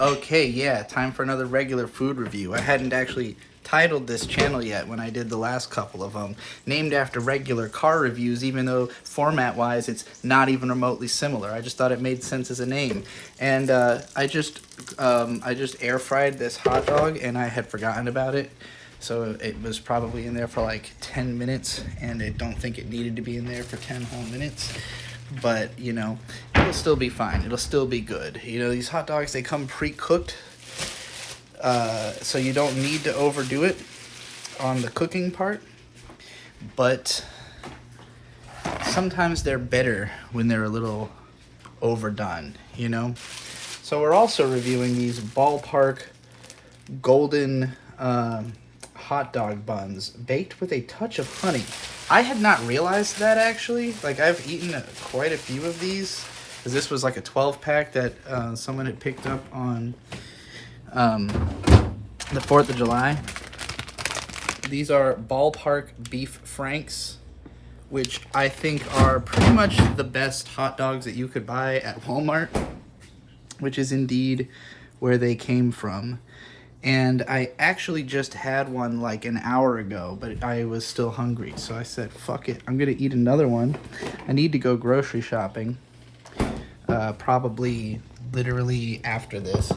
Okay, yeah, time for another regular food review. I hadn't actually titled this channel yet when I did the last couple of them, named after regular car reviews, even though format-wise it's not even remotely similar. I just thought it made sense as a name. And I just air fried this hot dog, and I had forgotten about it. So it was probably in there for like 10 minutes, and I don't think it needed to be in there for 10 whole minutes. But, it'll still be fine. It'll still be good. These hot dogs, they come pre-cooked, so you don't need to overdo it on the cooking part. But sometimes they're better when they're a little overdone. So we're also reviewing these ballpark golden hot dog buns baked with a touch of honey. I had not realized that, actually. Like, I've eaten quite a few of these, because this was like a 12-pack that someone had picked up on the 4th of July. These are ballpark beef franks, which I think are pretty much the best hot dogs that you could buy at Walmart, which is indeed where they came from. And I actually just had one like an hour ago, but I was still hungry. So I said, fuck it, I'm going to eat another one. I need to go grocery shopping, probably literally after this.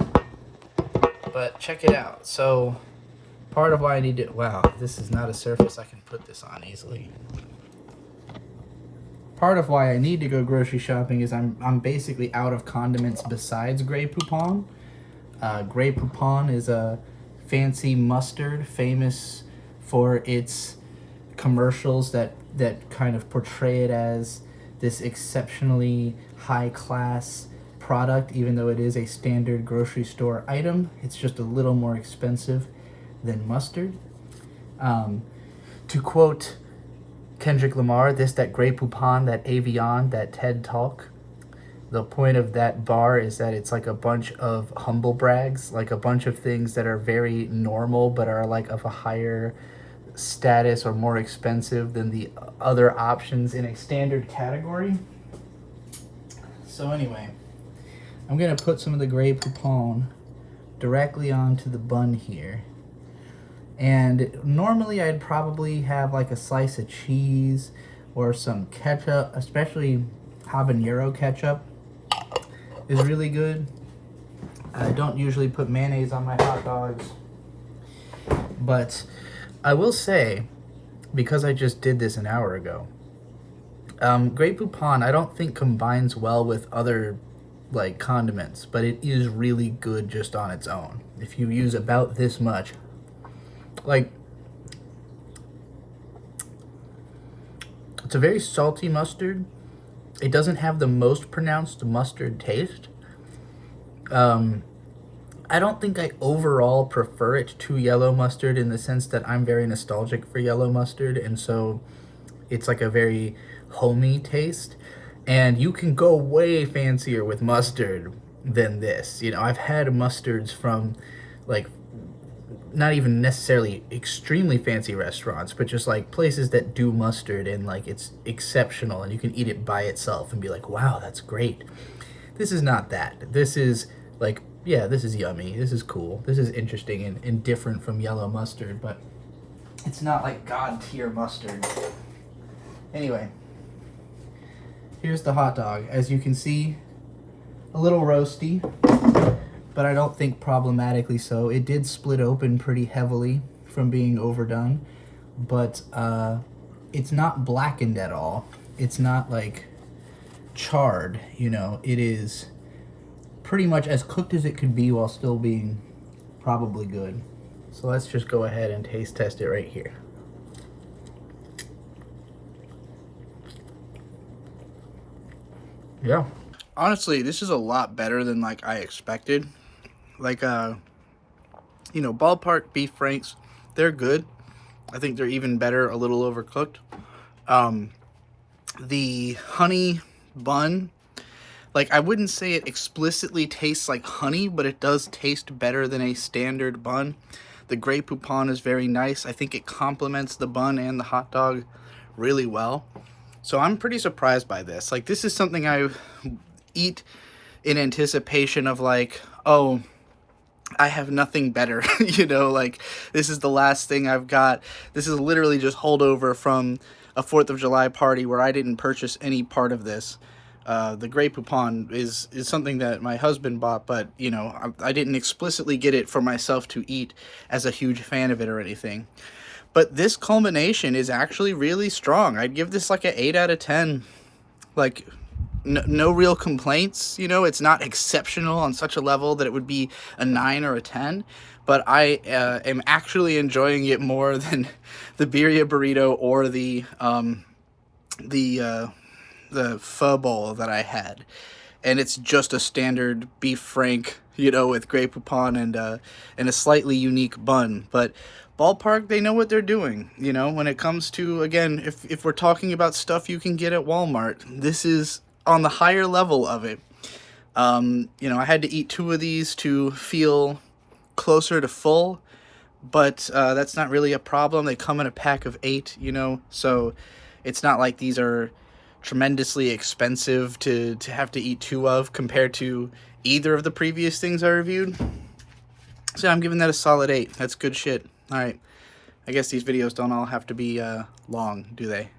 But check it out. So part of why I need to... Wow, this is not a surface I can put this on easily. Part of why I need to go grocery shopping is I'm basically out of condiments besides Grey Poupon. Grey Poupon is a fancy mustard famous for its commercials that kind of portray it as this exceptionally high-class product, even though it is a standard grocery store item. It's just a little more expensive than mustard. To quote Kendrick Lamar, that Grey Poupon, that Avion, that TED Talk, the point of that bar is that it's like a bunch of humble brags, like a bunch of things that are very normal but are like of a higher status or more expensive than the other options in a standard category. So anyway, I'm going to put some of the Grey Poupon directly onto the bun here. And normally I'd probably have like a slice of cheese or some ketchup, especially habanero ketchup is really good. I don't usually put mayonnaise on my hot dogs, but I will say, because I just did this an hour ago, Grey Poupon I don't think combines well with other like condiments, but it is really good just on its own. If you use about this much, like, it's a very salty mustard. It doesn't have the most pronounced mustard taste. I don't think I overall prefer it to yellow mustard, in the sense that I'm very nostalgic for yellow mustard, and so it's like a very homey taste. And you can go way fancier with mustard than this. I've had mustards from, like, not even necessarily extremely fancy restaurants, but just like places that do mustard, and like it's exceptional and you can eat it by itself and be like, wow, that's great. This is not that. This is like, yeah, this is yummy. This is cool. This is interesting and different from yellow mustard, but it's not like god tier mustard. Anyway, here's the hot dog. As you can see, a little roasty, but I don't think problematically so. It did split open pretty heavily from being overdone, but it's not blackened at all. It's not like charred, It is pretty much as cooked as it could be while still being probably good. So let's just go ahead and taste test it right here. Yeah. Honestly, this is a lot better than like I expected. Like, ballpark beef franks, they're good. I think they're even better, a little overcooked. The honey bun, like, I wouldn't say it explicitly tastes like honey, but it does taste better than a standard bun. The Grey Poupon is very nice. I think it complements the bun and the hot dog really well. So I'm pretty surprised by this. Like, this is something I eat in anticipation of, like, oh, I have nothing better, you know, like this is the last thing I've got. This is literally just holdover from a 4th of July party where I didn't purchase any part of this. The Grey Poupon is something that my husband bought, but, you know, I didn't explicitly get it for myself to eat as a huge fan of it or anything. But this culmination is actually really strong. I'd give this like an 8 out of 10. Like, no real complaints, you know. It's not exceptional on such a level that it would be a 9 or a 10, but I am actually enjoying it more than the birria burrito or the pho bowl that I had. And it's just a standard beef frank, you know, with Grey Poupon and a slightly unique bun. But Ballpark, they know what they're doing, you know, when it comes to, again, if we're talking about stuff you can get at Walmart, this is on the higher level of it. You know, I had to eat 2 of these to feel closer to full, but that's not really a problem. They come in a pack of 8, you know, so it's not like these are tremendously expensive to have to eat 2 of compared to either of the previous things I reviewed. So I'm giving that a solid 8. That's good shit. All right. I guess these videos don't all have to be long, do they?